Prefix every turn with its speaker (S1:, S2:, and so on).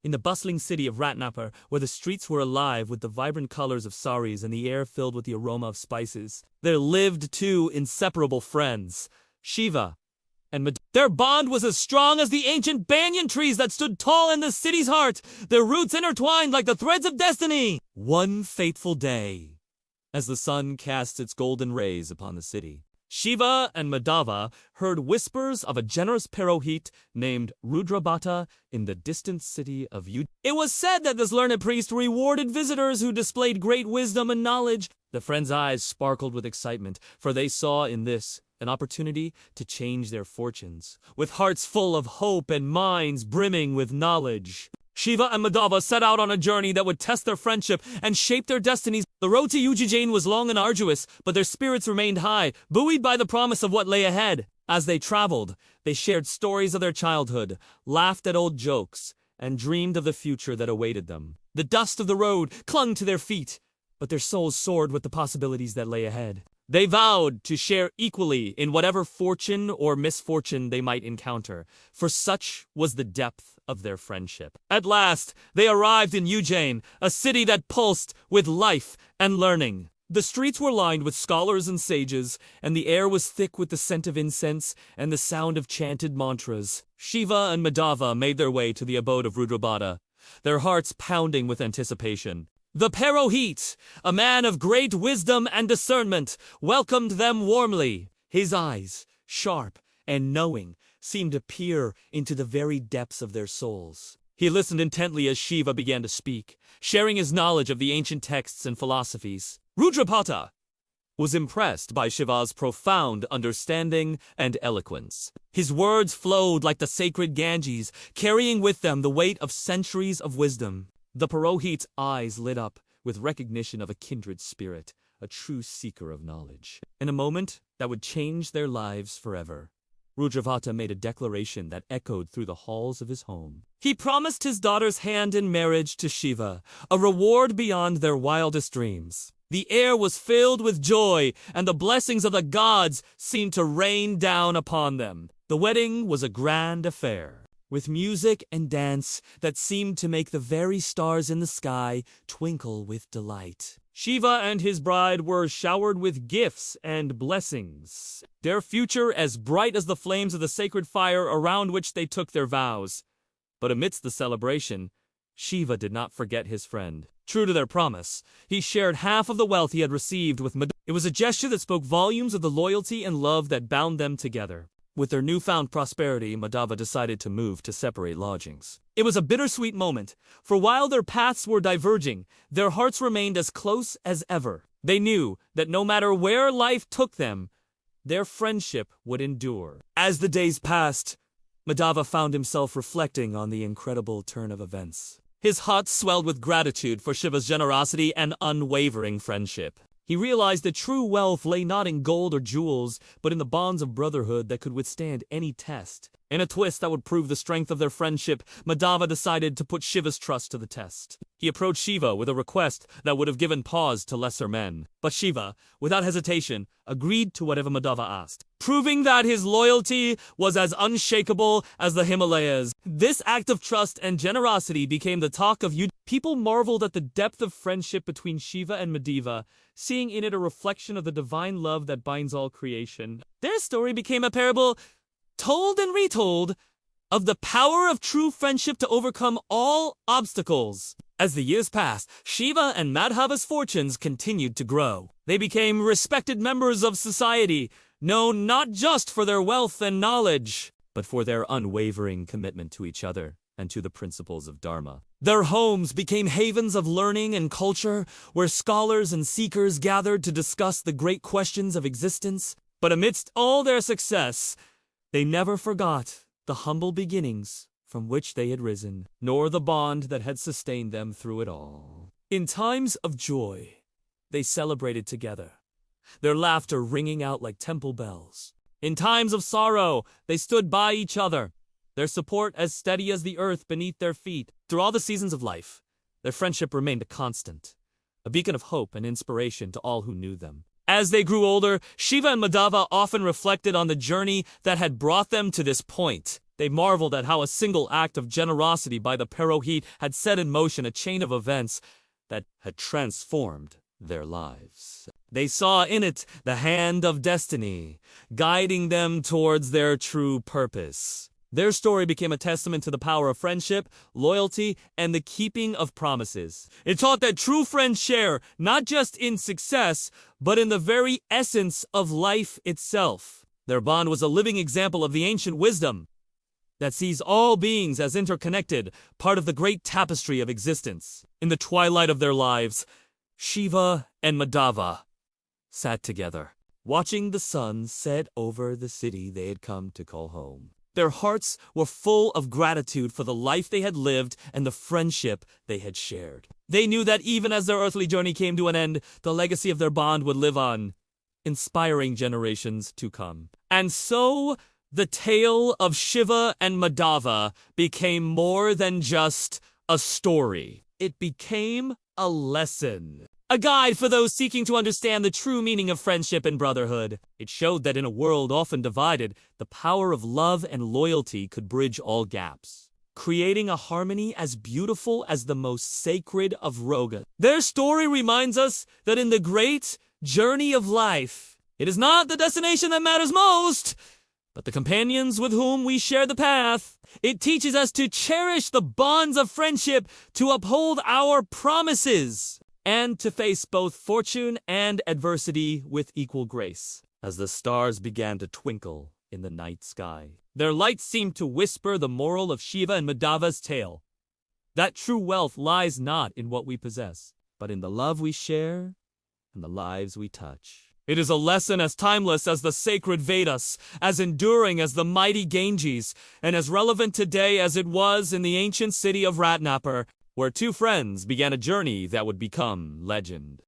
S1: In the bustling city of Ratnapur, where the streets were alive with the vibrant colors of saris and the air filled with the aroma of spices, there lived two inseparable friends, Shiva and Madhava. Their bond was as strong as the ancient banyan trees that stood tall in the city's heart, their roots intertwined like the threads of destiny. One fateful day, as the sun cast its golden rays upon the city, Shiva and Madhava heard whispers of a generous Purohit named Rudrabhata in the distant city of Ujjain. It was said that this learned priest rewarded visitors who displayed great wisdom and knowledge. The friends' eyes sparkled with excitement, for they saw in this an opportunity to change their fortunes. With hearts full of hope and minds brimming with knowledge, Shiva and Madhava set out on a journey that would test their friendship and shape their destinies. The road to Ujjain was long and arduous, but their spirits remained high, buoyed by the promise of what lay ahead. As they traveled, they shared stories of their childhood, laughed at old jokes, and dreamed of the future that awaited them. The dust of the road clung to their feet, but their souls soared with the possibilities that lay ahead. They vowed to share equally in whatever fortune or misfortune they might encounter, for such was the depth of their friendship. At last, they arrived in Ujjain, a city that pulsed with life and learning. The streets were lined with scholars and sages, and the air was thick with the scent of incense and the sound of chanted mantras. Shiva and Madhava made their way to the abode of Rudrabhata, their hearts pounding with anticipation. The Purohit, a man of great wisdom and discernment, welcomed them warmly. His eyes, sharp and knowing, seemed to peer into the very depths of their souls. He listened intently as Shiva began to speak, sharing his knowledge of the ancient texts and philosophies. Rudrabhata was impressed by Shiva's profound understanding and eloquence. His words flowed like the sacred Ganges, carrying with them the weight of centuries of wisdom. The Purohit's eyes lit up with recognition of a kindred spirit, a true seeker of knowledge. In a moment that would change their lives forever, Rudrabhata made a declaration that echoed through the halls of his home. He promised his daughter's hand in marriage to Shiva, a reward beyond their wildest dreams. The air was filled with joy, and the blessings of the gods seemed to rain down upon them. The wedding was a grand affair, with music and dance that seemed to make the very stars in the sky twinkle with delight. Shiva and his bride were showered with gifts and blessings, their future as bright as the flames of the sacred fire around which they took their vows. But amidst the celebration, Shiva did not forget his friend. True to their promise, he shared half of the wealth he had received with Madhava. It was a gesture that spoke volumes of the loyalty and love that bound them together. With their newfound prosperity, Madhava decided to move to separate lodgings. It was a bittersweet moment, for while their paths were diverging, their hearts remained as close as ever. They knew that no matter where life took them, their friendship would endure. As the days passed, Madhava found himself reflecting on the incredible turn of events. His heart swelled with gratitude for Shiva's generosity and unwavering friendship. He realized that true wealth lay not in gold or jewels, but in the bonds of brotherhood that could withstand any test. In a twist that would prove the strength of their friendship, Madhava decided to put Shiva's trust to the test. He approached Shiva with a request that would have given pause to lesser men. But Shiva, without hesitation, agreed to whatever Madhava asked, proving that his loyalty was as unshakable as the Himalayas. This act of trust and generosity became the talk of Ujjain. People marveled at the depth of friendship between Shiva and Madhava, seeing in it a reflection of the divine love that binds all creation. Their story became a parable, told and retold, of the power of true friendship to overcome all obstacles. As the years passed, Shiva and Madhava's fortunes continued to grow. They became respected members of society, known not just for their wealth and knowledge, but for their unwavering commitment to each other and to the principles of Dharma. Their homes became havens of learning and culture, where scholars and seekers gathered to discuss the great questions of existence. But amidst all their success, they never forgot the humble beginnings from which they had risen, nor the bond that had sustained them through it all. In times of joy, they celebrated together, their laughter ringing out like temple bells. In times of sorrow, they stood by each other, their support as steady as the earth beneath their feet. Through all the seasons of life, their friendship remained a constant, a beacon of hope and inspiration to all who knew them. As they grew older, Shiva and Madhava often reflected on the journey that had brought them to this point. They marveled at how a single act of generosity by the Purohit had set in motion a chain of events that had transformed their lives. They saw in it the hand of destiny, guiding them towards their true purpose. Their story became a testament to the power of friendship, loyalty, and the keeping of promises. It taught that true friends share, not just in success, but in the very essence of life itself. Their bond was a living example of the ancient wisdom that sees all beings as interconnected, part of the great tapestry of existence. In the twilight of their lives, Shiva and Madhava sat together, watching the sun set over the city they had come to call home. Their hearts were full of gratitude for the life they had lived and the friendship they had shared. They knew that even as their earthly journey came to an end, the legacy of their bond would live on, inspiring generations to come. And so, the tale of Shiva and Madhava became more than just a story. It became a lesson. A guide for those seeking to understand the true meaning of friendship and brotherhood. It showed that in a world often divided, the power of love and loyalty could bridge all gaps, creating a harmony as beautiful as the most sacred of rogas. Their story reminds us that in the great journey of life, it is not the destination that matters most, but the companions with whom we share the path. It teaches us to cherish the bonds of friendship, to uphold our promises, and to face both fortune and adversity with equal grace. As the stars began to twinkle in the night sky, their light seemed to whisper the moral of Shiva and Madhava's tale. That true wealth lies not in what we possess, but in the love we share and the lives we touch. It is a lesson as timeless as the sacred Vedas, as enduring as the mighty Ganges, and as relevant today as it was in the ancient city of Ratnapur, where two friends began a journey that would become legend.